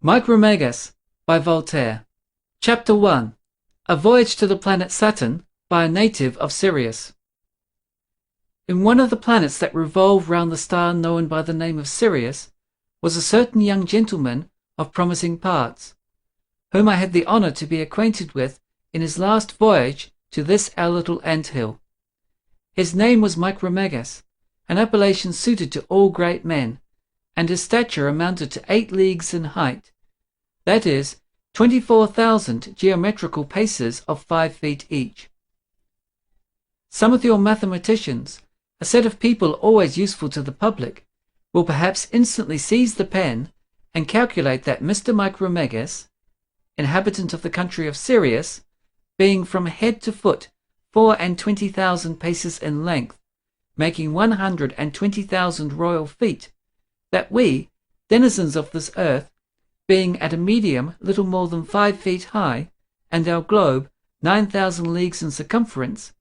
Micromegas by Voltaire. Chapter 1. A Voyage to the Planet Saturn by a native of Sirius. In one of the planets that revolve round the star known by the name of Sirius was a certain young gentleman of promising parts, whom I had the honour to be acquainted with in his last voyage to this our little ant-hill. His name was Micromegas, an appellation suited to all great men, and his stature amounted to 8 leagues in height, that is, 24,000 geometrical paces of 5 feet each. Some of your mathematicians, a set of people always useful to the public, will perhaps instantly seize the pen and calculate that Mr. Micromegas, inhabitant of the country of Sirius, being from head to foot 24,000 paces in length, making 120,000 royal feet, that we, denizens of this earth, being at a medium little more than 5 feet high, and our globe 9,000 leagues in circumference,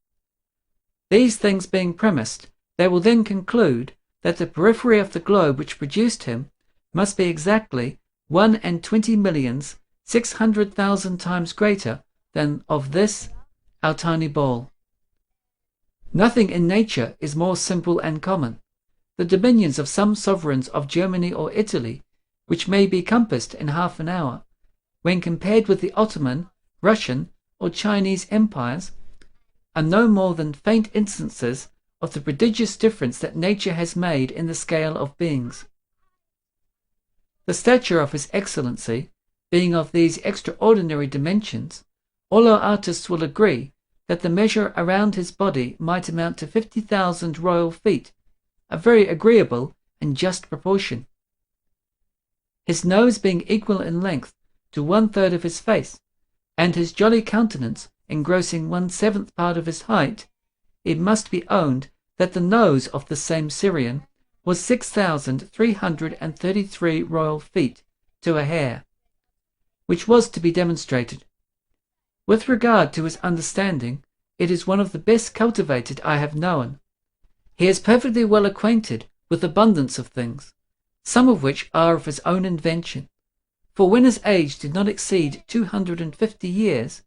these things being premised, they will then conclude that the periphery of the globe which produced him must be exactly 120,600,000 times greater than of this our tiny ball. Nothing in nature is more simple and common. The dominions of some sovereigns of Germany or Italy, which may be compassed in half an hour, when compared with the Ottoman, Russian, or Chinese empires, are no more than faint instances of the prodigious difference that nature has made in the scale of beings. The stature of His Excellency being of these extraordinary dimensions, all our artists will agree that the measure around his body might amount to 50,000 royal feet, a very agreeable and just proportion. His nose being equal in length to 1/3 of his face, and his jolly countenance engrossing 1/7 part of his height, it must be owned that the nose of the same Syrian was 6,333 royal feet to a hair, which was to be demonstrated. With regard to his understanding, it is one of the best cultivated I have known. He is perfectly well acquainted with abundance of things, some of which are of his own invention, for when his age did not exceed 250 years,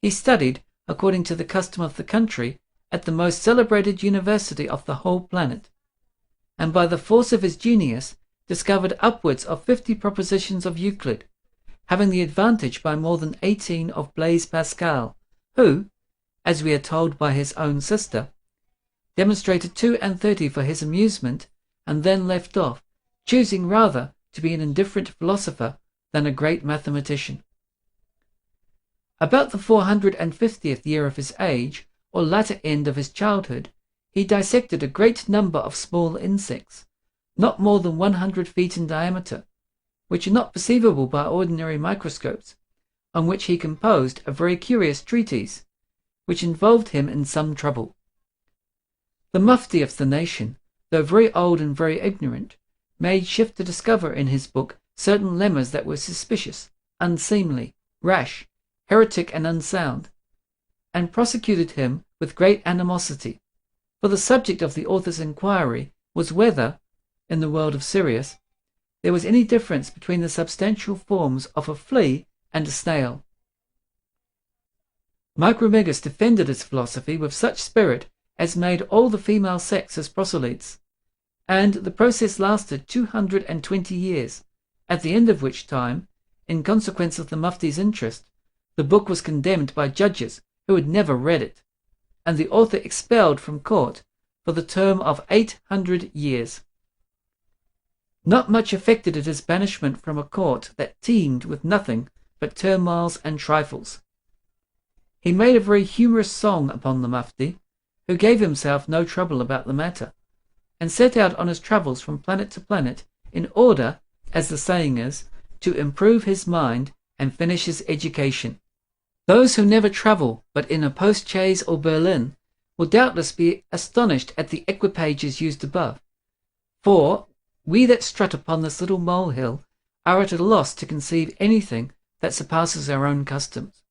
he studied, according to the custom of the country, at the most celebrated university of the whole planet, and by the force of his genius discovered upwards of 50 propositions of Euclid, having the advantage by more than 18 of Blaise Pascal, who, as we are told by his own sister, demonstrated 32 for his amusement, and then left off, choosing rather to be an indifferent philosopher than a great mathematician. About the 450th year of his age, or latter end of his childhood, he dissected a great number of small insects, not more than 100 feet in diameter, which are not perceivable by ordinary microscopes, on which he composed a very curious treatise, which involved him in some trouble. The mufti of the nation, though very old and very ignorant, made shift to discover in his book certain lemmas that were suspicious, unseemly, rash, heretic, and unsound, and prosecuted him with great animosity, for the subject of the author's inquiry was whether, in the world of Sirius, there was any difference between the substantial forms of a flea and a snail. Micromegas defended his philosophy with such spirit as made all the female sex his proselytes, and the process lasted 220 years, at the end of which time, in consequence of the mufti's interest, the book was condemned by judges who had never read it, and the author expelled from court for the term of 800 years. Not much affected at his banishment from a court that teemed with nothing but turmoils and trifles. He made a very humorous song upon the mufti, who gave himself no trouble about the matter, and set out on his travels from planet to planet in order, as the saying is, to improve his mind and finish his education. Those who never travel but in a post-chaise or berlin will doubtless be astonished at the equipages used above, for we that strut upon this little molehill are at a loss to conceive anything that surpasses our own customs.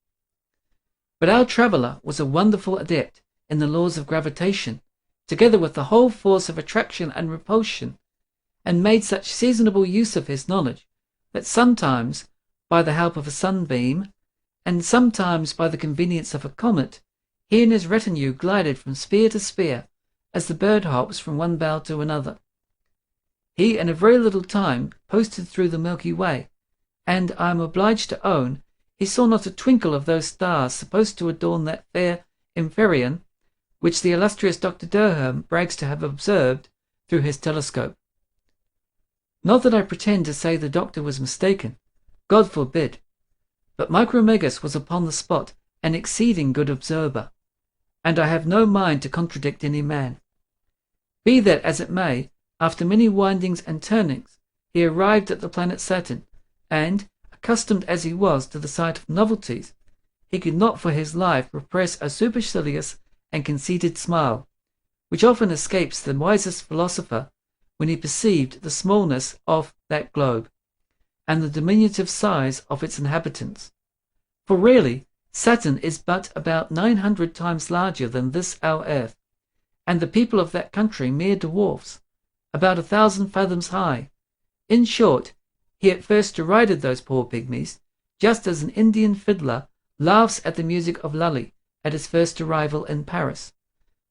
But our traveller was a wonderful adept in the laws of gravitation, together with the whole force of attraction and repulsion, and made such seasonable use of his knowledge that sometimes by the help of a sunbeam, and sometimes by the convenience of a comet, he and his retinue glided from sphere to sphere, as the bird hops from one bough to another. He in a very little time posted through the Milky Way, and I am obliged to own he saw not a twinkle of those stars supposed to adorn that fair empyrean which the illustrious Dr. Derham brags to have observed through his telescope. Not that I pretend to say the doctor was mistaken, God forbid, but Micromegas was upon the spot an exceeding good observer, and I have no mind to contradict any man. Be that as it may, after many windings and turnings, he arrived at the planet Saturn, and, accustomed as he was to the sight of novelties, he could not for his life repress a supercilious and conceited smile, which often escapes the wisest philosopher when he perceived the smallness of that globe, and the diminutive size of its inhabitants. For really, Saturn is but about 900 times larger than this our earth, and the people of that country mere dwarfs, about 1,000 fathoms high. In short, he at first derided those poor pygmies, just as an Indian fiddler laughs at the music of Lully at his first arrival in Paris.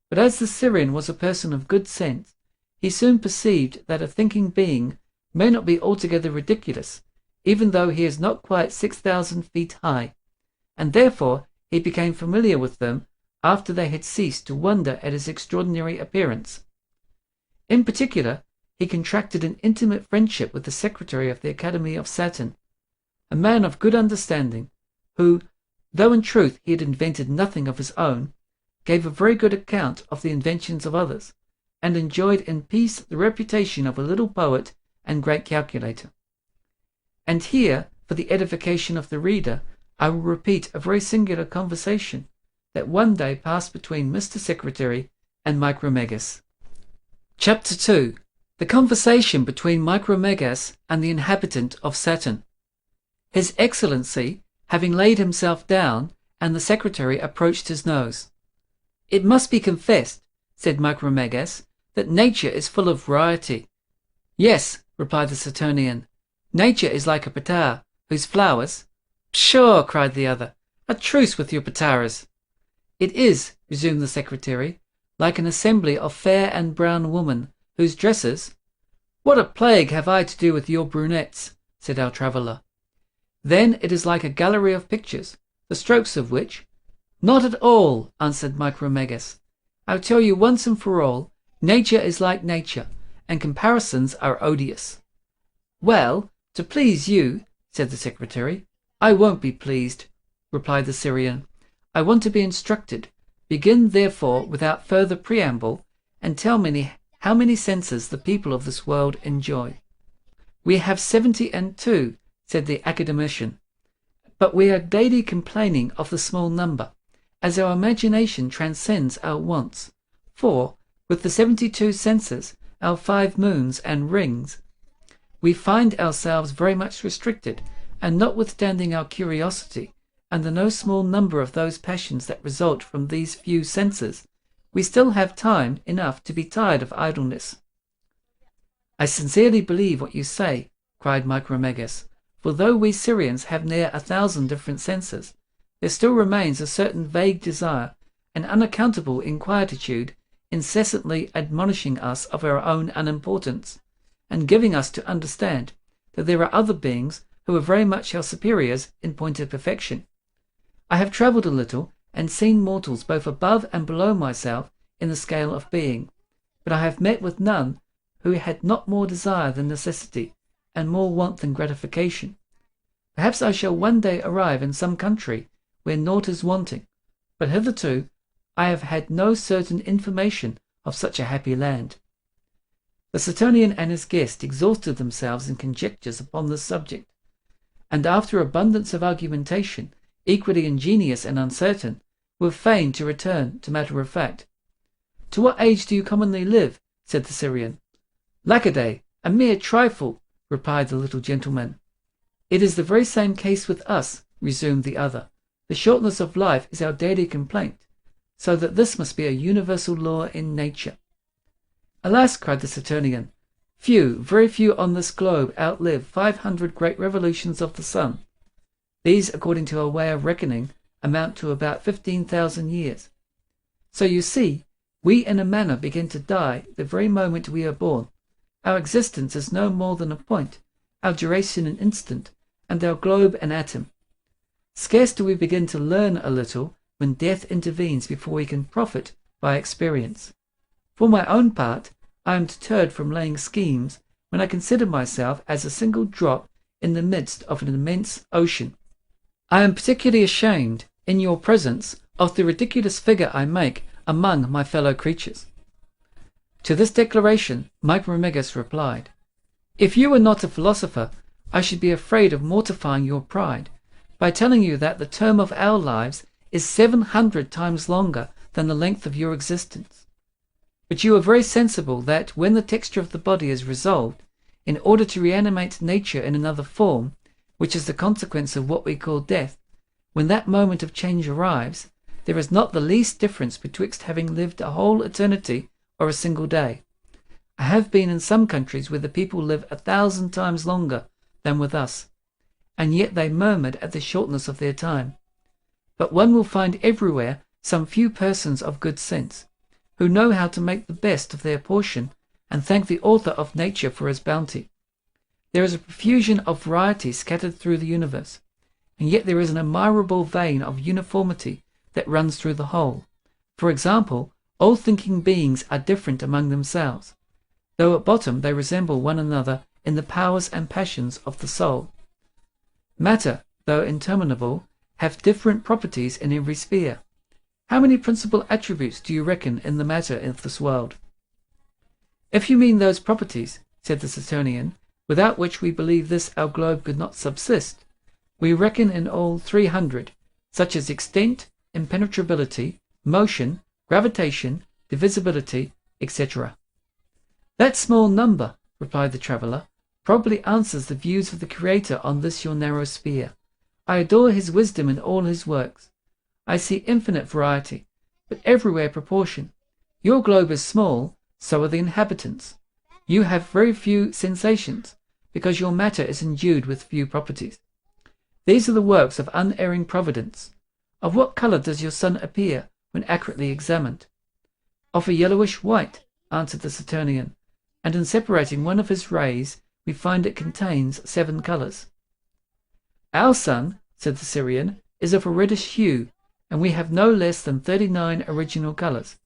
But as the Syrian was a person of good sense, he soon perceived that a thinking being may not be altogether ridiculous, even though he is not quite 6,000 feet high, and therefore he became familiar with them after they had ceased to wonder at his extraordinary appearance. In particular, he contracted an intimate friendship with the secretary of the Academy of Saturn, a man of good understanding, who, though in truth he had invented nothing of his own, gave a very good account of the inventions of others, and enjoyed in peace the reputation of a little poet and great calculator. And here, for the edification of the reader, I will repeat a very singular conversation that one day passed between Mr. Secretary and Micromegas. Chapter 2. The conversation between Micromegas and the inhabitant of Saturn. His Excellency having laid himself down, and the secretary approached his nose. It must be confessed, said Micromegas, that nature is full of variety. Yes, replied the Saturnian, nature is like a petar, whose flowers— Pshaw, cried the other, a truce with your petaras. It is, resumed the secretary, like an assembly of fair and brown women, whose dresses— What a plague have I to do with your brunettes, said our traveller. Then it is like a gallery of pictures, the strokes of which— Not at all, answered Micromegas. I'll tell you once and for all, nature is like nature, and comparisons are odious. Well, to please you, said the secretary. I won't be pleased, replied the Syrian. I want to be instructed. Begin, therefore, without further preamble, and tell me how many senses the people of this world enjoy. We have 72, said the academician, but we are daily complaining of the small number, as our imagination transcends our wants. For, with the 72 senses, our 5 moons and rings, we find ourselves very much restricted, and notwithstanding our curiosity, and the no small number of those passions that result from these few senses, we still have time enough to be tired of idleness. I sincerely believe what you say, cried Micromegas, for though we Syrians have near 1,000 different senses, there still remains a certain vague desire, an unaccountable inquietude, incessantly admonishing us of our own unimportance, and giving us to understand that there are other beings who are very much our superiors in point of perfection. I have travelled a little, and seen mortals both above and below myself in the scale of being, but I have met with none who had not more desire than necessity, and more want than gratification. Perhaps I shall one day arrive in some country where naught is wanting, but hitherto I have had no certain information of such a happy land. The Saturnian and his guest exhausted themselves in conjectures upon this subject, and after abundance of argumentation, equally ingenious and uncertain, were fain to return to matter of fact. To what age do you commonly live? Said the Syrian. Lackaday, a mere trifle, replied the little gentleman. It is the very same case with us, resumed the other. The shortness of life is our daily complaint, so that this must be a universal law in nature. Alas, cried the Saturnian, Few, very few on this globe outlive 500 great revolutions of the sun. These, according to our way of reckoning, amount to about 15,000 years. So you see, we in a manner begin to die the very moment we are born. Our existence is no more than a point, our duration an instant, and our globe an atom. Scarce do we begin to learn a little when death intervenes before we can profit by experience. For my own part, I am deterred from laying schemes when I consider myself as a single drop in the midst of an immense ocean. I am particularly ashamed, in your presence, of the ridiculous figure I make among my fellow creatures. To this declaration, Micromegas replied, If you were not a philosopher, I should be afraid of mortifying your pride by telling you that the term of our lives is 700 times longer than the length of your existence. But you are very sensible that when the texture of the body is resolved, in order to reanimate nature in another form, which is the consequence of what we call death, when that moment of change arrives, there is not the least difference betwixt having lived a whole eternity or a single day. I have been in some countries where the people live 1,000 times longer than with us, and yet they murmured at the shortness of their time. But one will find everywhere some few persons of good sense, who know how to make the best of their portion and thank the author of nature for his bounty. There is a profusion of variety scattered through the universe, and yet there is an admirable vein of uniformity that runs through the whole. For example, all thinking beings are different among themselves, though at bottom they resemble one another in the powers and passions of the soul. Matter, though interminable, have different properties in every sphere. How many principal attributes do you reckon in the matter of this world? If you mean those properties, said the Saturnian, without which we believe this our globe could not subsist, we reckon in all 300, such as extent, impenetrability, motion, gravitation, divisibility, etc. That small number, replied the traveller, probably answers the views of the Creator on this your narrow sphere. I adore his wisdom in all his works. I see infinite variety, but everywhere proportion. Your globe is small, so are the inhabitants. You have very few sensations, because your matter is endued with few properties. These are the works of unerring providence. Of what colour does your sun appear when accurately examined? Of a yellowish white, answered the Saturnian, and in separating one of his rays we find it contains 7 colours. Our sun, said the Syrian, is of a reddish hue, and we have no less than 39 original colours.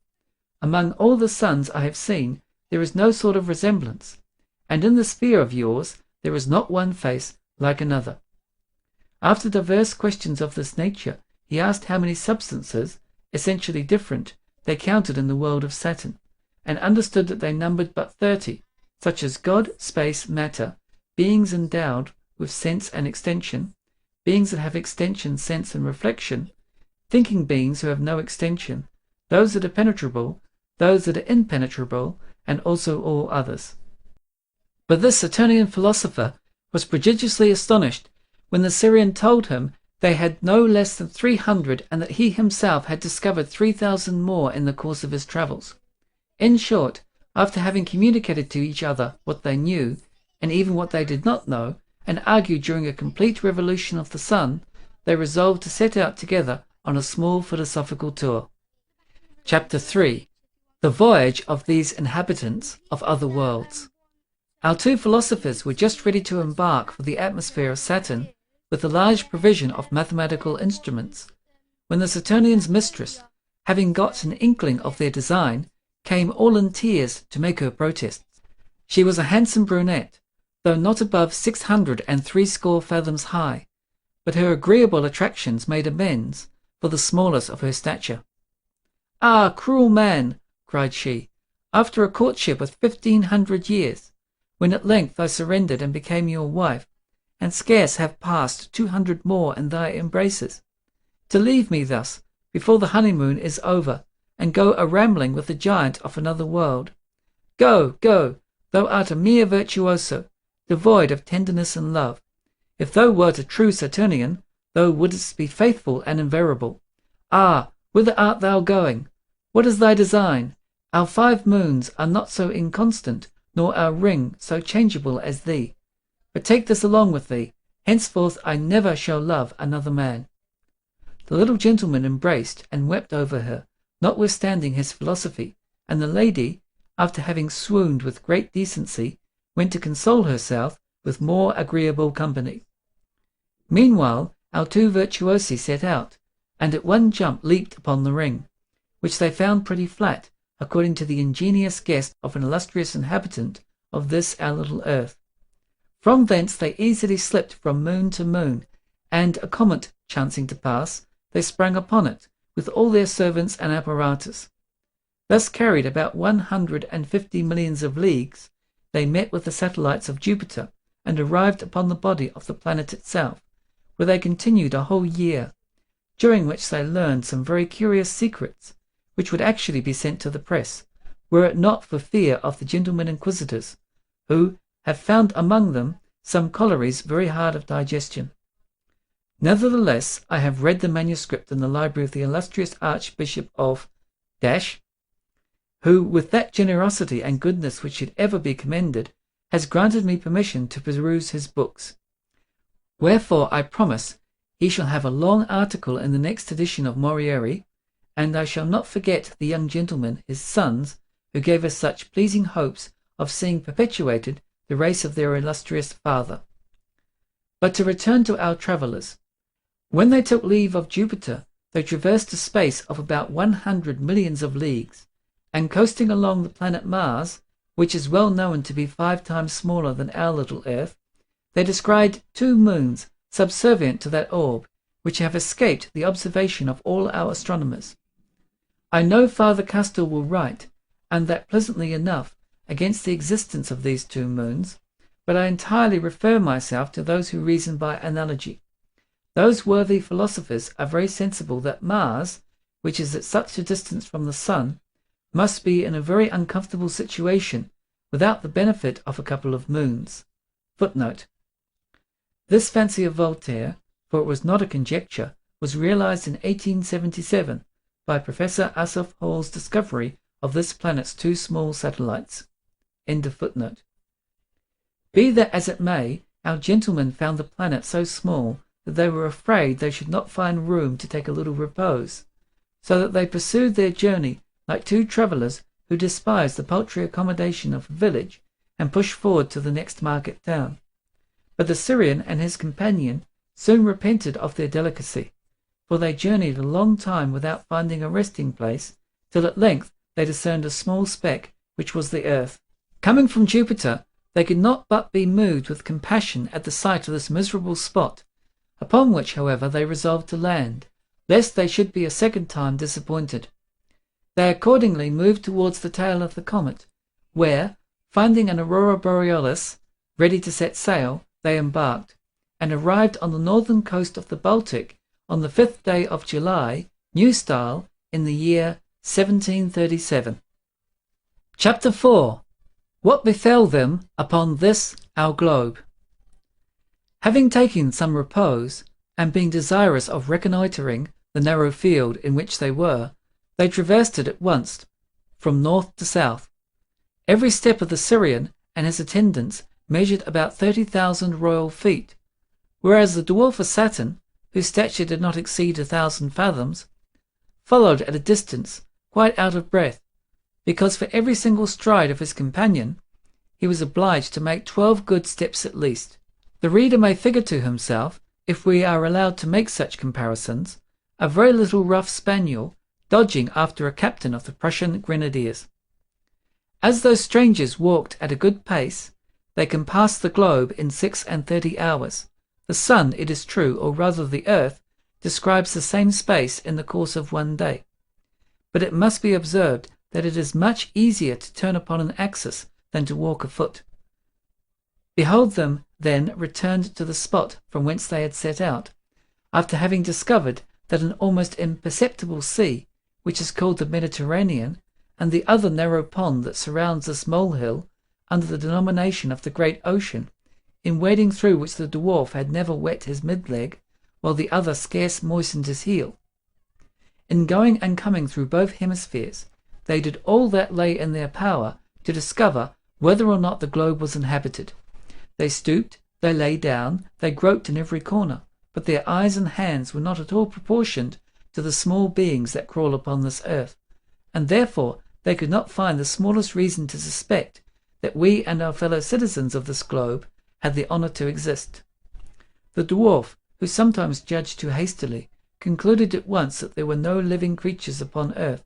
Among all the suns I have seen, there is no sort of resemblance, and in the sphere of yours there is not one face like another. After diverse questions of this nature, he asked how many substances, essentially different, they counted in the world of Saturn, and understood that they numbered but 30, such as God, space, matter, beings endowed with sense and extension, beings that have extension, sense, and reflection, thinking beings who have no extension, those that are penetrable, those that are impenetrable, and also all others. But this Saturnian philosopher was prodigiously astonished when the Syrian told him they had no less than 300, and that he himself had discovered 3,000 more in the course of his travels. In short, after having communicated to each other what they knew, and even what they did not know, and argued during a complete revolution of the sun, they resolved to set out together on a small philosophical tour. Chapter 3. The Voyage of these Inhabitants of Other Worlds. Our two philosophers were just ready to embark for the atmosphere of Saturn with a large provision of mathematical instruments, when the Saturnian's mistress, having got an inkling of their design, came all in tears to make her protests. She was a handsome brunette, though not above 660 fathoms high, but her agreeable attractions made amends for the smallness of her stature. "Ah, cruel man!" cried she, "after a courtship of 1,500 years, when at length I surrendered and became your wife, and scarce have passed 200 more in thy embraces, to leave me thus before the honeymoon is over, and go a-rambling with the giant of another world. Go, go, thou art a mere virtuoso, devoid of tenderness and love. If thou wert a true Saturnian, thou wouldst be faithful and invariable. Ah, whither art thou going? What is thy design? Our 5 moons are not so inconstant, nor our ring so changeable as thee. But take this along with thee. Henceforth I never shall love another man. The little gentleman embraced and wept over her, notwithstanding his philosophy, and the lady, after having swooned with great decency, went to console herself with more agreeable company. Meanwhile our two virtuosi set out, and at one jump leaped upon the ring, which they found pretty flat, according to the ingenious guess of an illustrious inhabitant of this our little earth. From thence they easily slipped from moon to moon, and a comet chancing to pass, they sprang upon it, with all their servants and apparatus. Thus carried about 150 millions of leagues, they met with the satellites of Jupiter, and arrived upon the body of the planet itself, where they continued a whole year, during which they learned some very curious secrets, which would actually be sent to the press, were it not for fear of the gentlemen inquisitors, who have found among them some collieries very hard of digestion. Nevertheless, I have read the manuscript in the library of the illustrious Archbishop of Dash, who, with that generosity and goodness which should ever be commended, has granted me permission to peruse his books. Wherefore I promise he shall have a long article in the next edition of Morieri, and I shall not forget the young gentlemen, his sons, who gave us such pleasing hopes of seeing perpetuated the race of their illustrious father. But to return to our travellers. When they took leave of Jupiter, they traversed a space of about 100 millions of leagues, and coasting along the planet Mars, which is well known to be 5 times smaller than our little Earth, they descried 2 moons subservient to that orb, which have escaped the observation of all our astronomers. I know Father Castor will write, and that pleasantly enough, against the existence of these 2 moons, but I entirely refer myself to those who reason by analogy. Those worthy philosophers are very sensible that Mars, which is at such a distance from the sun, must be in a very uncomfortable situation without the benefit of a couple of moons. Footnote. This fancy of Voltaire, for it was not a conjecture, was realized in 1877 by Professor Asaph Hall's discovery of this planet's 2 small satellites. End of footnote. Be that as it may, our gentlemen found the planet so small that they were afraid they should not find room to take a little repose, so that they pursued their journey like 2 travellers who despise the paltry accommodation of a village and push forward to the next market town. But the Syrian and his companion soon repented of their delicacy, for they journeyed a long time without finding a resting place, till at length they discerned a small speck, which was the earth. Coming from Jupiter, they could not but be moved with compassion at the sight of this miserable spot, upon which, however, they resolved to land, lest they should be a second time disappointed. They accordingly moved towards the tail of the comet, where, finding an aurora borealis ready to set sail, they embarked, and arrived on the northern coast of the Baltic on the 5th day of July, New Style, in the year 1737. Chapter 4. What befell them upon this our globe. Having taken some repose, and being desirous of reconnoitring the narrow field in which they were, they traversed it at once, from north to south. Every step of the Syrian and his attendants measured about 30,000 royal feet, whereas the dwarf of Saturn, whose stature did not exceed 1,000 fathoms, followed at a distance, quite out of breath, because for every single stride of his companion he was obliged to make 12 good steps at least. The reader may figure to himself, if we are allowed to make such comparisons, a very little rough spaniel dodging after a captain of the Prussian grenadiers. As those strangers walked at a good pace, they compassed the globe in 36 hours. The sun, it is true, or rather the earth, describes the same space in the course of 1 day. But it must be observed that it is much easier to turn upon an axis than to walk afoot. Behold them, then, returned to the spot from whence they had set out, after having discovered that an almost imperceptible sea, which is called the Mediterranean, and the other narrow pond that surrounds this molehill, under the denomination of the Great Ocean, in wading through which the dwarf had never wet his mid-leg, while the other scarce moistened his heel. In going and coming through both hemispheres, they did all that lay in their power to discover whether or not the globe was inhabited. They stooped, they lay down, they groped in every corner, but their eyes and hands were not at all proportioned to the small beings that crawl upon this earth, and therefore they could not find the smallest reason to suspect that we and our fellow citizens of this globe had the honour to exist. The dwarf, who sometimes judged too hastily, concluded at once that there were no living creatures upon earth,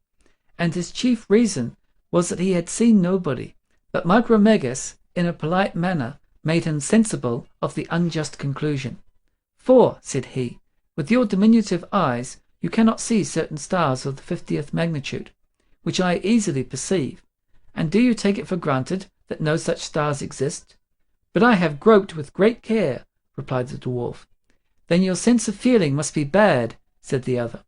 and his chief reason was that he had seen nobody, but Micromegas, in a polite manner, made him sensible of the unjust conclusion. For, said he, with your diminutive eyes you cannot see certain stars of the 50th magnitude, which I easily perceive, and do you take it for granted that no such stars exist? But I have groped with great care, replied the dwarf. Then your sense of feeling must be bad, said the other.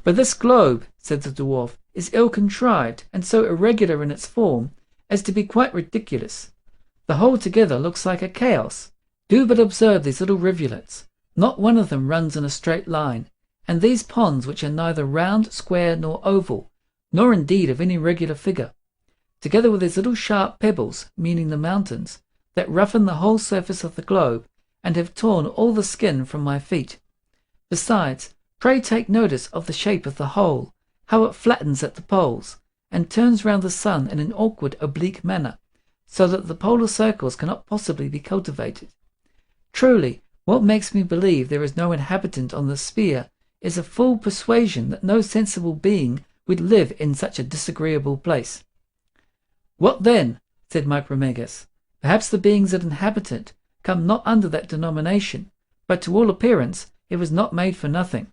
But this globe, said the dwarf, is ill-contrived, and so irregular in its form as to be quite ridiculous. The whole together looks like a chaos. Do but observe these little rivulets. Not one of them runs in a straight line, and these ponds which are neither round, square, nor oval, nor indeed of any regular figure, together with these little sharp pebbles, meaning the mountains, that roughen the whole surface of the globe, and have torn all the skin from my feet. Besides, pray take notice of the shape of the whole, how it flattens at the poles, and turns round the sun in an awkward oblique manner, so that the polar circles cannot possibly be cultivated. Truly, what makes me believe there is no inhabitant on this sphere is a full persuasion that no sensible being would live in such a disagreeable place. What then? Said Micromegas. Perhaps the beings that inhabit it come not under that denomination, but to all appearance it was not made for nothing.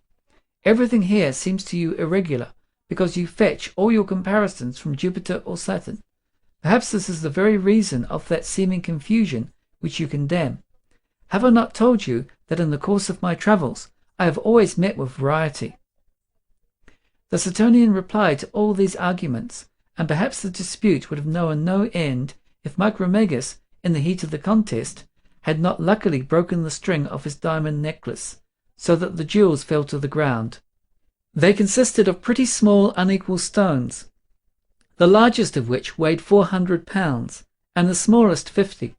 Everything here seems to you irregular, because you fetch all your comparisons from Jupiter or Saturn. Perhaps this is the very reason of that seeming confusion which you condemn. Have I not told you that in the course of my travels I have always met with variety? The Saturnian replied to all these arguments, and perhaps the dispute would have known no end if Micromegas, in the heat of the contest, had not luckily broken the string of his diamond necklace, so that the jewels fell to the ground. They consisted of pretty small unequal stones, the largest of which weighed 400 pounds, and the smallest 50.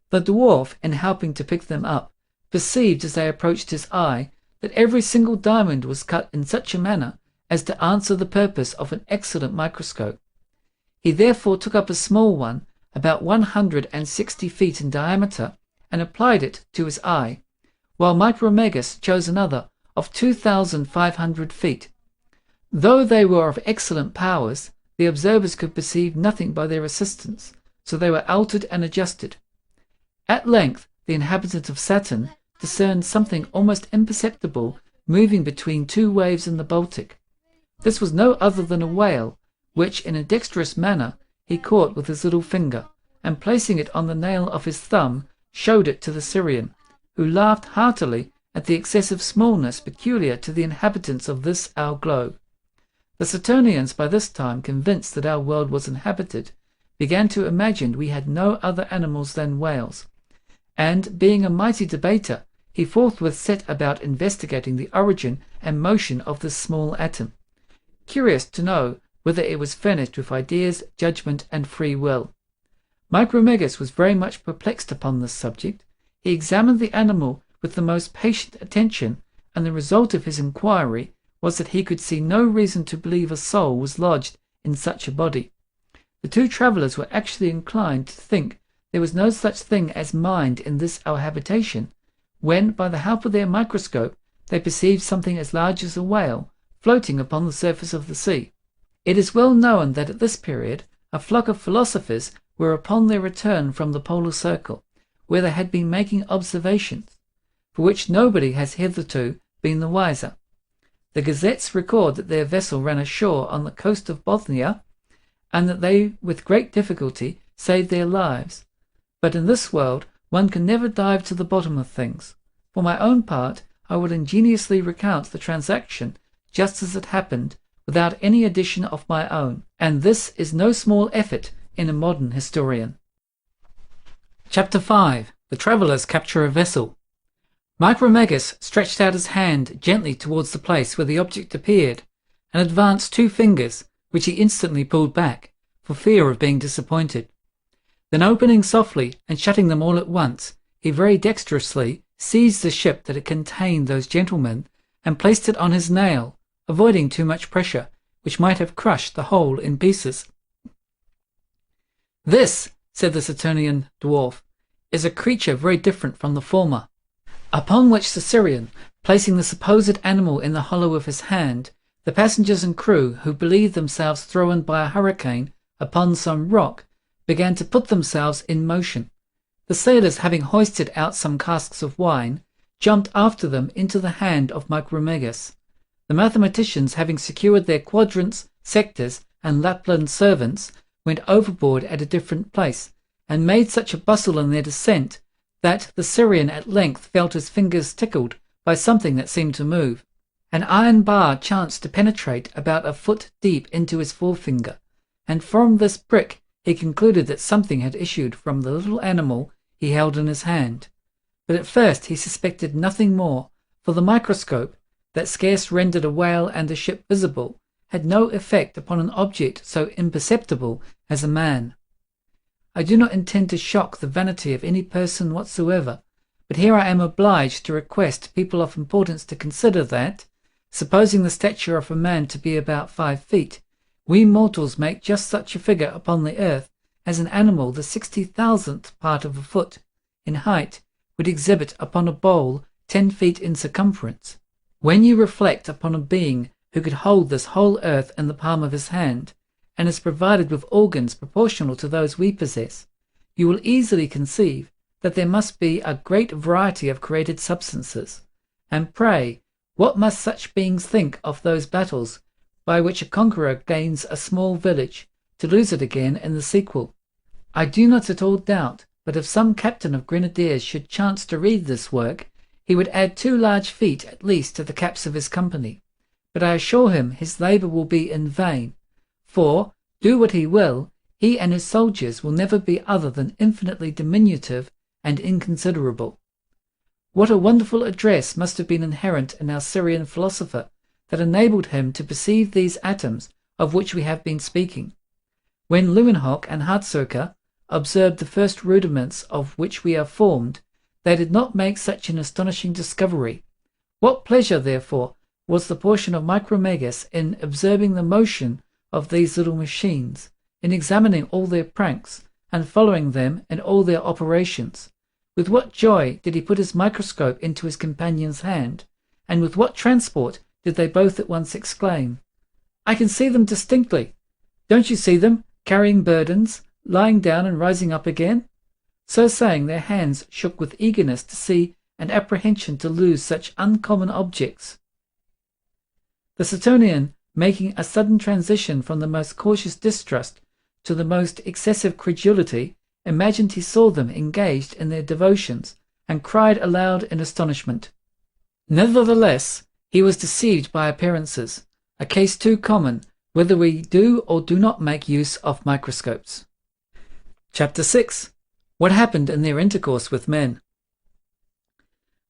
The dwarf, in helping to pick them up, perceived as they approached his eye that every single diamond was cut in such a manner as to answer the purpose of an excellent microscope. He therefore took up a small one, about 160 feet in diameter, and applied it to his eye, while Micromegas chose another of 2,500 feet. Though they were of excellent powers, the observers could perceive nothing by their assistance, so they were altered and adjusted. At length the inhabitant of Saturn discerned something almost imperceptible moving between two waves in the Baltic. This was no other than a whale, which in a dexterous manner he caught with his little finger, and placing it on the nail of his thumb, showed it to the Syrian, who laughed heartily at the excessive smallness peculiar to the inhabitants of this our globe. The Saturnians, by this time convinced that our world was inhabited, began to imagine we had no other animals than whales, and, being a mighty debater, he forthwith set about investigating the origin and motion of this small atom, curious to know whether it was furnished with ideas, judgment, and free will. Micromegas was very much perplexed upon this subject. He examined the animal with the most patient attention, and the result of his inquiry was that he could see no reason to believe a soul was lodged in such a body. The two travellers were actually inclined to think there was no such thing as mind in this our habitation, when, by the help of their microscope, they perceived something as large as a whale floating upon the surface of the sea. It is well known that at this period a flock of philosophers were upon their return from the polar circle, where they had been making observations, for which nobody has hitherto been the wiser. The gazettes record that their vessel ran ashore on the coast of Bothnia, and that they with great difficulty saved their lives. But in this world one can never dive to the bottom of things. For my own part, I will ingeniously recount the transaction just as it happened, without any addition of my own, and this is no small effort in a modern historian. Chapter 5. The Travellers Capture a Vessel. Micromegas stretched out his hand gently towards the place where the object appeared, and advanced 2 fingers, which he instantly pulled back, for fear of being disappointed. Then opening softly and shutting them all at once, he very dexterously seized the ship that had contained those gentlemen and placed it on his nail, avoiding too much pressure, which might have crushed the whole in pieces. "This," said the Saturnian dwarf, "is a creature very different from the former." Upon which the Syrian, placing the supposed animal in the hollow of his hand, the passengers and crew, who believed themselves thrown by a hurricane upon some rock, began to put themselves in motion. The sailors, having hoisted out some casks of wine, jumped after them into the hand of Micromegas. The mathematicians, having secured their quadrants, sectors, and Lapland servants, went overboard at a different place, and made such a bustle in their descent that the Syrian at length felt his fingers tickled by something that seemed to move. An iron bar chanced to penetrate about a foot deep into his forefinger, and from this prick he concluded that something had issued from the little animal he held in his hand. But at first he suspected nothing more, for the microscope, that scarce rendered a whale and a ship visible, had no effect upon an object so imperceptible as a man. I do not intend to shock the vanity of any person whatsoever, but here I am obliged to request people of importance to consider that, supposing the stature of a man to be about 5 feet, we mortals make just such a figure upon the earth as an animal the 60,000th part of a foot in height would exhibit upon a bowl 10 feet in circumference. When you reflect upon a being who could hold this whole earth in the palm of his hand, and is provided with organs proportional to those we possess, you will easily conceive that there must be a great variety of created substances. And pray, what must such beings think of those battles by which a conqueror gains a small village, to lose it again in the sequel? I do not at all doubt but if some captain of grenadiers should chance to read this work, he would add 2 large feet at least to the caps of his company. But I assure him his labour will be in vain, for, do what he will, he and his soldiers will never be other than infinitely diminutive and inconsiderable. What a wonderful address must have been inherent in our Syrian philosopher that enabled him to perceive these atoms of which we have been speaking. When Leeuwenhoek and Hartsoeker observed the first rudiments of which we are formed, they did not make such an astonishing discovery. What pleasure, therefore, was the portion of Micromegas in observing the motion of these little machines, in examining all their pranks, and following them in all their operations. With what joy did he put his microscope into his companion's hand, and with what transport did they both at once exclaim, "I can see them distinctly! Don't you see them, carrying burdens, lying down and rising up again?" So saying, their hands shook with eagerness to see and apprehension to lose such uncommon objects. The Saturnian, making a sudden transition from the most cautious distrust to the most excessive credulity, imagined he saw them engaged in their devotions, and cried aloud in astonishment. Nevertheless, he was deceived by appearances, a case too common, whether we do or do not make use of microscopes. Chapter 6. What happened in their intercourse with men.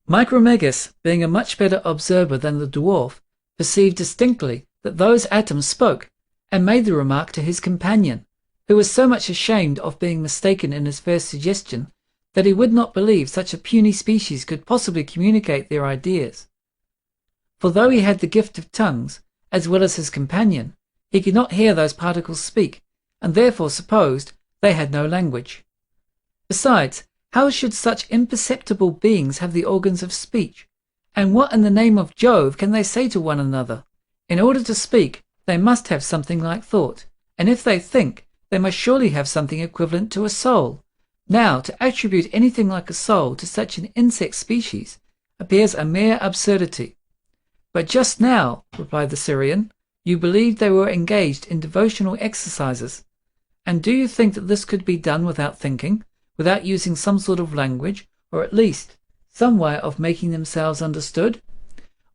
Micromegas, being a much better observer than the dwarf, perceived distinctly that those atoms spoke, and made the remark to his companion, who was so much ashamed of being mistaken in his first suggestion that he would not believe such a puny species could possibly communicate their ideas. For though he had the gift of tongues, as well as his companion, he could not hear those particles speak, and therefore supposed they had no language. Besides, how should such imperceptible beings have the organs of speech? And what in the name of Jove can they say to one another? In order to speak, they must have something like thought, and if they think, they must surely have something equivalent to a soul. Now, to attribute anything like a soul to such an insect species appears a mere absurdity. But just now, replied the Syrian, you believed they were engaged in devotional exercises. And do you think that this could be done without thinking, without using some sort of language, or at least some way of making themselves understood?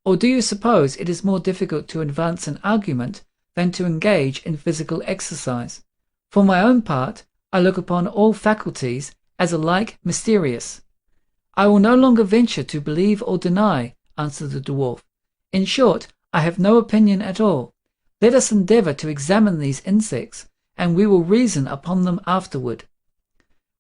Or do you suppose it is more difficult to advance an argument than to engage in physical exercise? For my own part, I look upon all faculties as alike mysterious. I will no longer venture to believe or deny, answered the dwarf. In short, I have no opinion at all. Let us endeavour to examine these insects, and we will reason upon them afterward.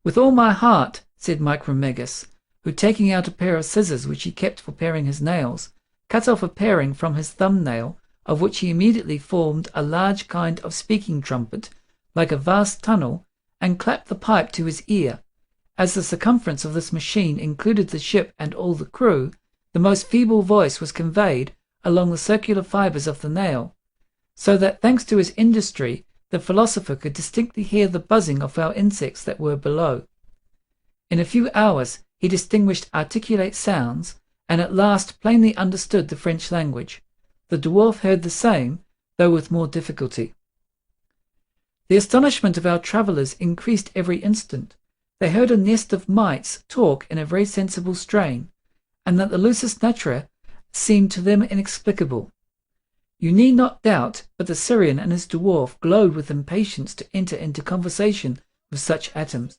"With all my heart," said Micromegas, who, taking out a pair of scissors which he kept for paring his nails, cut off a paring from his thumbnail, of which he immediately formed a large kind of speaking trumpet, like a vast tunnel, and clapped the pipe to his ear. As the circumference of this machine included the ship and all the crew, the most feeble voice was conveyed along the circular fibres of the nail, so that, thanks to his industry, the philosopher could distinctly hear the buzzing of our insects that were below. In a few hours he distinguished articulate sounds, and at last plainly understood the French language. The dwarf heard the same, though with more difficulty. The astonishment of our travellers increased every instant. They heard a nest of mites talk in a very sensible strain, and that the lusus naturae seemed to them inexplicable. You need not doubt but the Syrian and his dwarf glowed with impatience to enter into conversation with such atoms.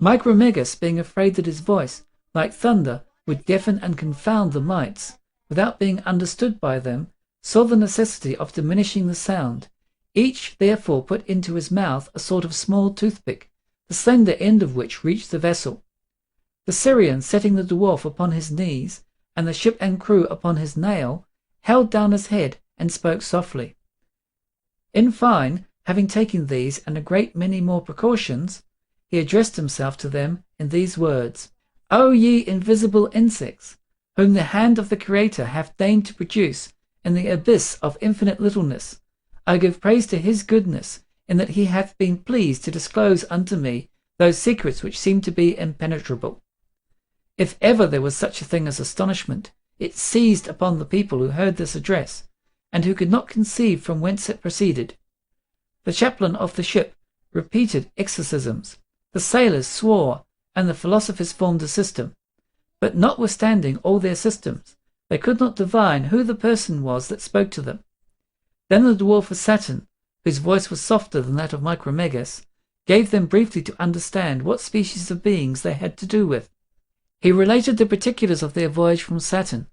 Micromegas, being afraid that his voice, like thunder, would deafen and confound the mites, without being understood by them, saw the necessity of diminishing the sound. Each therefore put into his mouth a sort of small toothpick, the slender end of which reached the vessel. The Syrian, setting the dwarf upon his knees, and the ship and crew upon his nail, held down his head and spoke softly. In fine, having taken these and a great many more precautions, he addressed himself to them in these words: O ye invisible insects, whom the hand of the Creator hath deigned to produce in the abyss of infinite littleness, I give praise to his goodness, in that he hath been pleased to disclose unto me those secrets which seem to be impenetrable. If ever there was such a thing as astonishment, it seized upon the people who heard this address, and who could not conceive from whence it proceeded. The chaplain of the ship repeated exorcisms, the sailors swore, and the philosophers formed a system. But notwithstanding all their systems, they could not divine who the person was that spoke to them. Then the dwarf of Saturn, whose voice was softer than that of Micromegas, gave them briefly to understand what species of beings they had to do with. He related the particulars of their voyage from Saturn,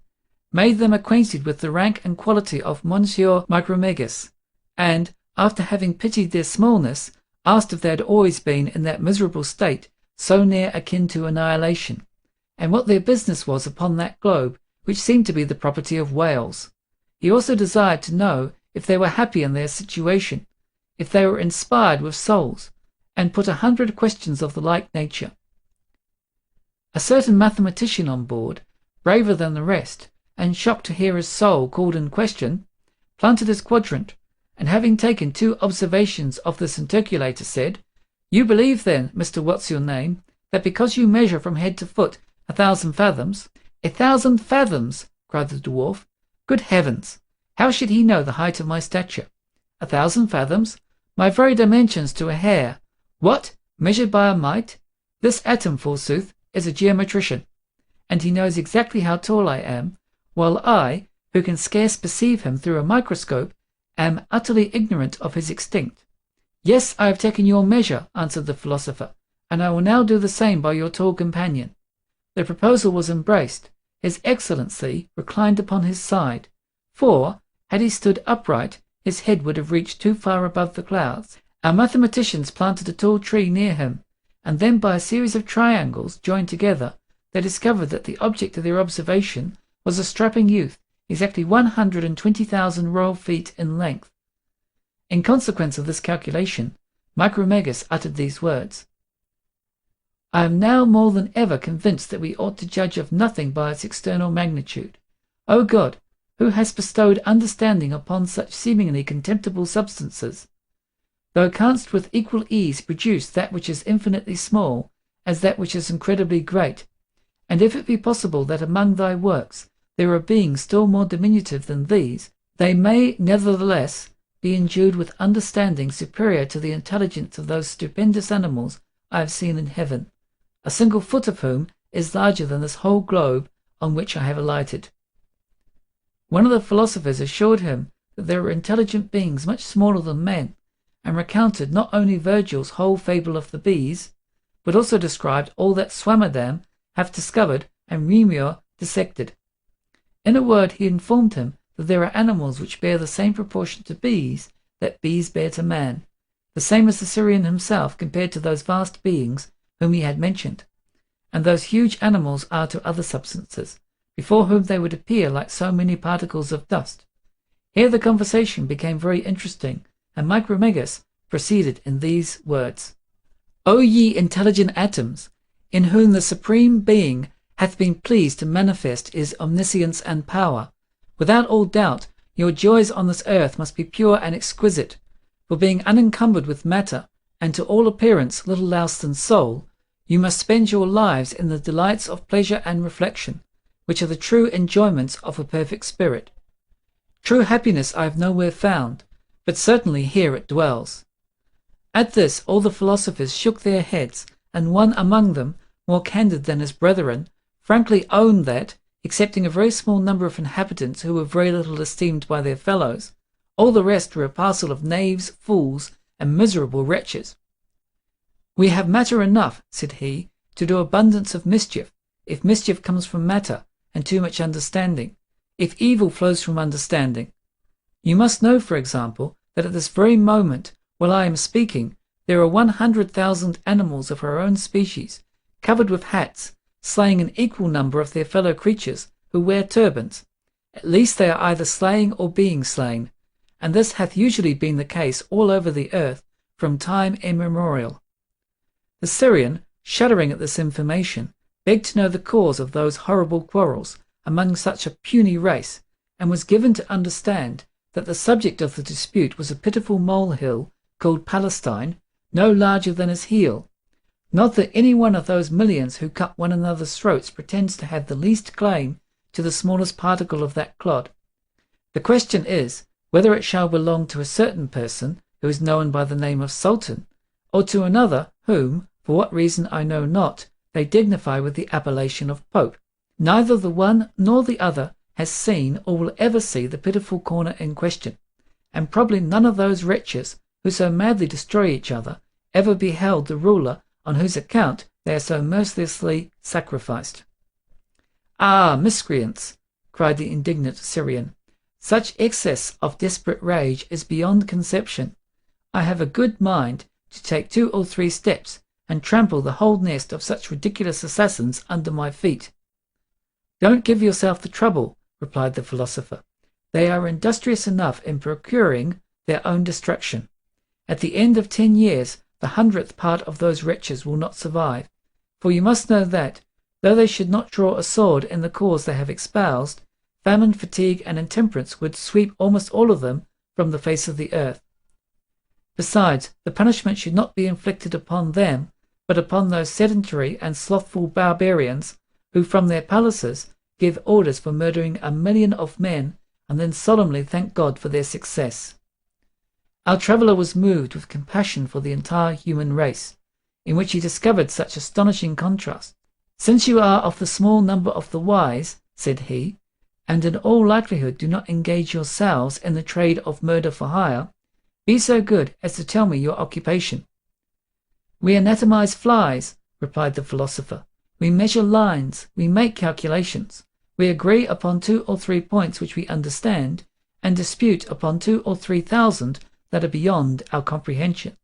made them acquainted with the rank and quality of Monsieur Micromegas, and, after having pitied their smallness, asked if they had always been in that miserable state, so near akin to annihilation, and what their business was upon that globe, which seemed to be the property of whales. He also desired to know if they were happy in their situation, if they were inspired with souls, and put 100 questions of the like nature. A certain mathematician on board, braver than the rest, and shocked to hear his soul called in question, planted his quadrant, and having taken 2 observations of this interculator, said, You believe then, Mr. What's-your-name, that because you measure from head to foot 1,000 fathoms— 1,000 fathoms, cried the dwarf. Good heavens! How should he know the height of my stature? 1,000 fathoms? My very dimensions to a hair. What? Measured by a mite? This atom, forsooth, is a geometrician, and he knows exactly how tall I am, while I, who can scarce perceive him through a microscope, am utterly ignorant of his extent. Yes, I have taken your measure, answered the philosopher, and I will now do the same by your tall companion. The proposal was embraced. His Excellency reclined upon his side, for, had he stood upright, his head would have reached too far above the clouds. Our mathematicians planted a tall tree near him, and then by a series of triangles joined together, they discovered that the object of their observation was a strapping youth, exactly 120,000 royal feet in length. In consequence of this calculation, Micromegas uttered these words: I am now more than ever convinced that we ought to judge of nothing by its external magnitude. O God, who has bestowed understanding upon such seemingly contemptible substances, thou canst with equal ease produce that which is infinitely small as that which is incredibly great, and if it be possible that among thy works there are beings still more diminutive than these, they may nevertheless be endued with understanding superior to the intelligence of those stupendous animals I have seen in heaven, a single foot of whom is larger than this whole globe on which I have alighted. One of the philosophers assured him that there were intelligent beings much smaller than men, and recounted not only Virgil's whole fable of the bees, but also described all that Swammerdam hath discovered and Reaumur dissected. In a word, he informed him that there are animals which bear the same proportion to bees that bees bear to man, the same as the Syrian himself compared to those vast beings whom he had mentioned, and those huge animals are to other substances, before whom they would appear like so many particles of dust. Here the conversation became very interesting, and Micromegas proceeded in these words: O ye intelligent atoms, in whom the Supreme Being hath been pleased to manifest his omniscience and power, without all doubt your joys on this earth must be pure and exquisite, for being unencumbered with matter, and to all appearance little less than soul, you must spend your lives in the delights of pleasure and reflection, which are the true enjoyments of a perfect spirit. True happiness I have nowhere found, but certainly here it dwells. At this all the philosophers shook their heads, and one among them, more candid than his brethren, frankly owned that, excepting a very small number of inhabitants who were very little esteemed by their fellows, all the rest were a parcel of knaves, fools, and miserable wretches. We have matter enough, said he, to do abundance of mischief, if mischief comes from matter, and too much understanding, if evil flows from understanding. You must know, for example, that at this very moment, while I am speaking, there are 100,000 animals of our own species, covered with hats, slaying an equal number of their fellow creatures who wear turbans. At least they are either slaying or being slain, and this hath usually been the case all over the earth from time immemorial. The Syrian, shuddering at this information, begged to know the cause of those horrible quarrels among such a puny race, and was given to understand that the subject of the dispute was a pitiful molehill called Palestine, no larger than his heel. Not that any one of those millions who cut one another's throats pretends to have the least claim to the smallest particle of that clod. The question is, whether it shall belong to a certain person who is known by the name of Sultan, or to another whom, for what reason I know not, they dignify with the appellation of Pope. Neither the one nor the other has seen or will ever see the pitiful corner in question, and probably none of those wretches who so madly destroy each other ever beheld the ruler on whose account they are so mercilessly sacrificed. Ah, miscreants! Cried the indignant Syrian. Such excess of desperate rage is beyond conception. I have a good mind to take 2 or 3 steps and trample the whole nest of such ridiculous assassins under my feet. Don't give yourself the trouble, replied the philosopher. They are industrious enough in procuring their own destruction. At the end of 10 years, the 100th part of those wretches will not survive, for you must know that, though they should not draw a sword in the cause they have espoused, famine, fatigue, and intemperance would sweep almost all of them from the face of the earth. Besides, the punishment should not be inflicted upon them, but upon those sedentary and slothful barbarians who from their palaces give orders for murdering 1,000,000 of men and then solemnly thank God for their success. Our traveller was moved with compassion for the entire human race, in which he discovered such astonishing contrast. Since you are of the small number of the wise, said he, and in all likelihood do not engage yourselves in the trade of murder for hire, be so good as to tell me your occupation. We anatomize flies, replied the philosopher. We measure lines, we make calculations, we agree upon 2 or 3 points which we understand, and dispute upon 2 or 3,000 that are beyond our comprehension.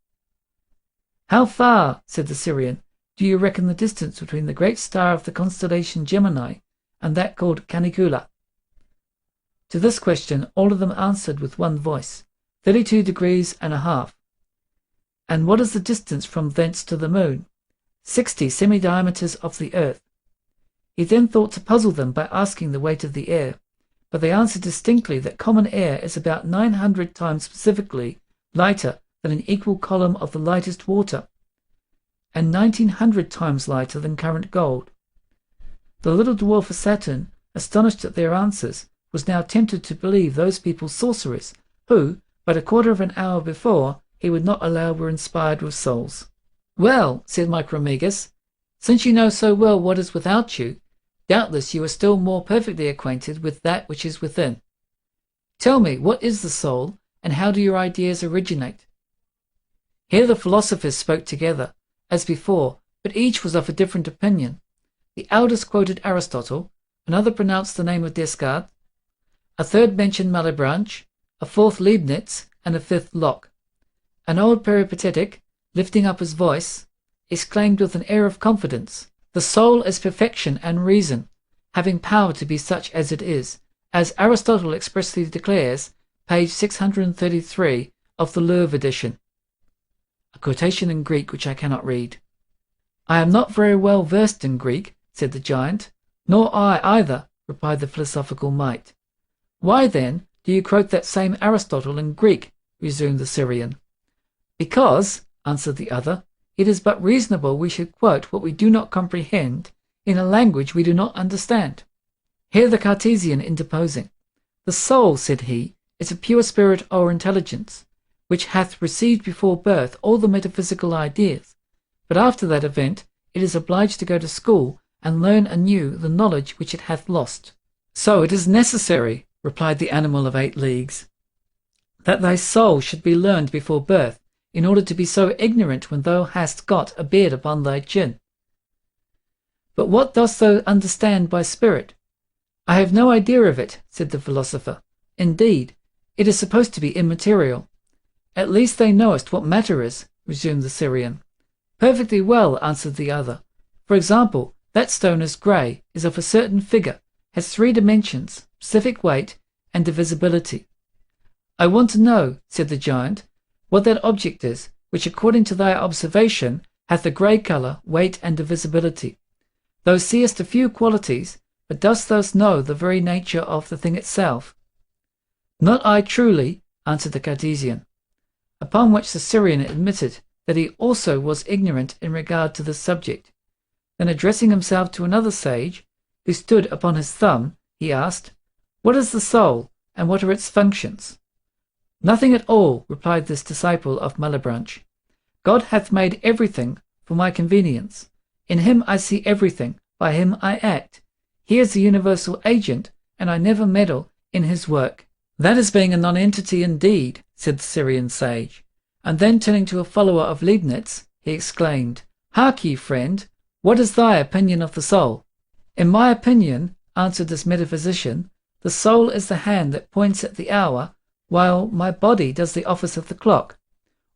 How far, said the Syrian, do you reckon the distance between the great star of the constellation Gemini and that called Canicula? To this question all of them answered with one voice, 32 degrees and a half. And what is the distance from thence to the moon? 60 semi-diameters of the earth. He then thought to puzzle them by asking the weight of the air, but they answered distinctly that common air is about 900 times specifically lighter than an equal column of the lightest water, and 1900 times lighter than current gold. The little dwarf of Saturn, astonished at their answers, was now tempted to believe those people sorcerers, who, but a quarter of an hour before, he would not allow were inspired with souls. Well, said Micromegas, since you know so well what is without you, doubtless you are still more perfectly acquainted with that which is within. Tell me, what is the soul, and how do your ideas originate? Here the philosophers spoke together, as before, but each was of a different opinion. The eldest quoted Aristotle, another pronounced the name of Descartes, a third mentioned Malebranche, a fourth Leibniz, and a fifth Locke. An old peripatetic, lifting up his voice, exclaimed with an air of confidence, "The soul is perfection and reason, having power to be such as it is, as Aristotle expressly declares, page 633 of the Louvre edition." A quotation in Greek which I cannot read. "I am not very well versed in Greek," said the giant. "Nor I either," replied the philosophical mite. "Why, then, do you quote that same Aristotle in Greek?" resumed the Syrian. "Because," answered the other, "it is but reasonable we should quote what we do not comprehend in a language we do not understand." Here the Cartesian interposing, "The soul," said he, "is a pure spirit or intelligence, which hath received before birth all the metaphysical ideas, but after that event it is obliged to go to school and learn anew the knowledge which it hath lost." "So it is necessary," replied the animal of 8 leagues, "that thy soul should be learned before birth, in order to be so ignorant when thou hast got a beard upon thy chin." "But what dost thou understand by spirit?" "I have no idea of it," said the philosopher. "Indeed, it is supposed to be immaterial." "At least thou knowest what matter is," resumed the Syrian. "Perfectly well," answered the other. "For example, that stone is grey, is of a certain figure, has 3 dimensions, specific weight, and divisibility." "I want to know," said the giant, "what that object is, which according to thy observation hath a grey colour, weight, and divisibility. Thou seest a few qualities, but dost thou know the very nature of the thing itself?" "Not I truly," answered the Cartesian. Upon which the Syrian admitted that he also was ignorant in regard to this subject. Then addressing himself to another sage, who stood upon his thumb, he asked, "What is the soul, and what are its functions?" "Nothing at all," replied this disciple of Malebranche. "God hath made everything for my convenience. In him I see everything, by him I act. He is the universal agent, and I never meddle in his work." "That is being a nonentity indeed," said the Syrian sage, and then turning to a follower of Leibniz, he exclaimed, "Hark ye, friend, what is thy opinion of the soul?" "In my opinion," answered this metaphysician, "the soul is the hand that points at the hour, while my body does the office of the clock.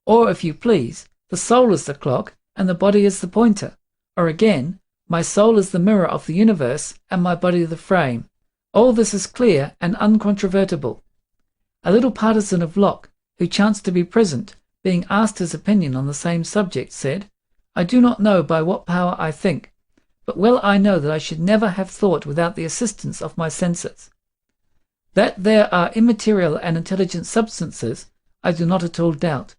Or, if you please, the soul is the clock, and the body is the pointer. Or again, my soul is the mirror of the universe, and my body the frame. All this is clear and uncontrovertible." A little partisan of Locke, who chanced to be present, being asked his opinion on the same subject, said, "I do not know by what power I think, but well I know that I should never have thought without the assistance of my senses. That there are immaterial and intelligent substances, I do not at all doubt,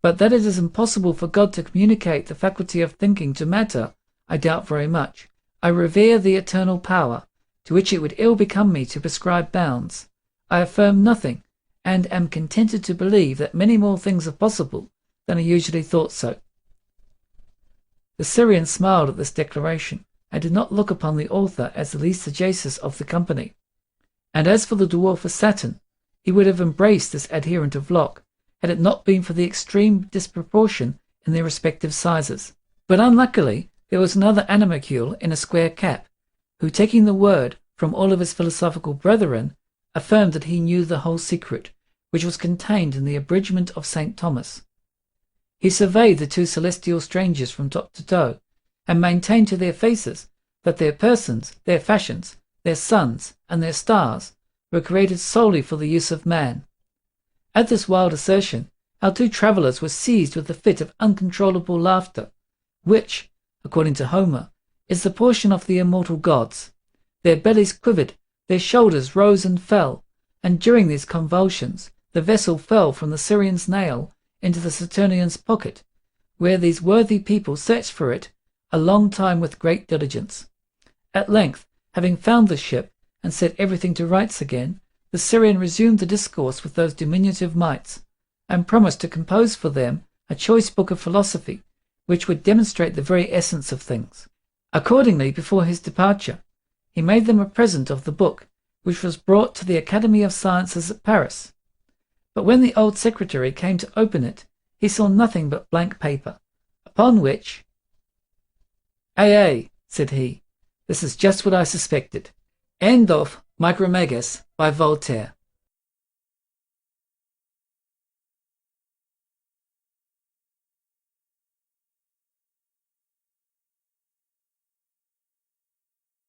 but that it is impossible for God to communicate the faculty of thinking to matter, I doubt very much. I revere the eternal power, to which it would ill become me to prescribe bounds. I affirm nothing, and am contented to believe that many more things are possible than are usually thought so." The Syrian smiled at this declaration, and did not look upon the author as the least sagacious of the company. And as for the dwarf Saturn, he would have embraced this adherent of Locke, had it not been for the extreme disproportion in their respective sizes. But unluckily there was another animalcule in a square cap, who, taking the word from all of his philosophical brethren, affirmed that he knew the whole secret, which was contained in the abridgment of St. Thomas. He surveyed the 2 celestial strangers from top to toe, and maintained to their faces that their persons, their fashions, their suns, and their stars were created solely for the use of man. At this wild assertion, our 2 travellers were seized with a fit of uncontrollable laughter, which, according to Homer, is the portion of the immortal gods. Their bellies quivered, their shoulders rose and fell, and during these convulsions the vessel fell from the Syrian's nail into the Saturnian's pocket, where these worthy people searched for it a long time with great diligence. At length, having found the ship and set everything to rights again, the Syrian resumed the discourse with those diminutive mites, and promised to compose for them a choice book of philosophy, which would demonstrate the very essence of things. Accordingly, before his departure, he made them a present of the book, which was brought to the Academy of Sciences at Paris. But when the old secretary came to open it, he saw nothing but blank paper, upon which, "Ay," said he, "this is just what I suspected." End of Micromegas by Voltaire.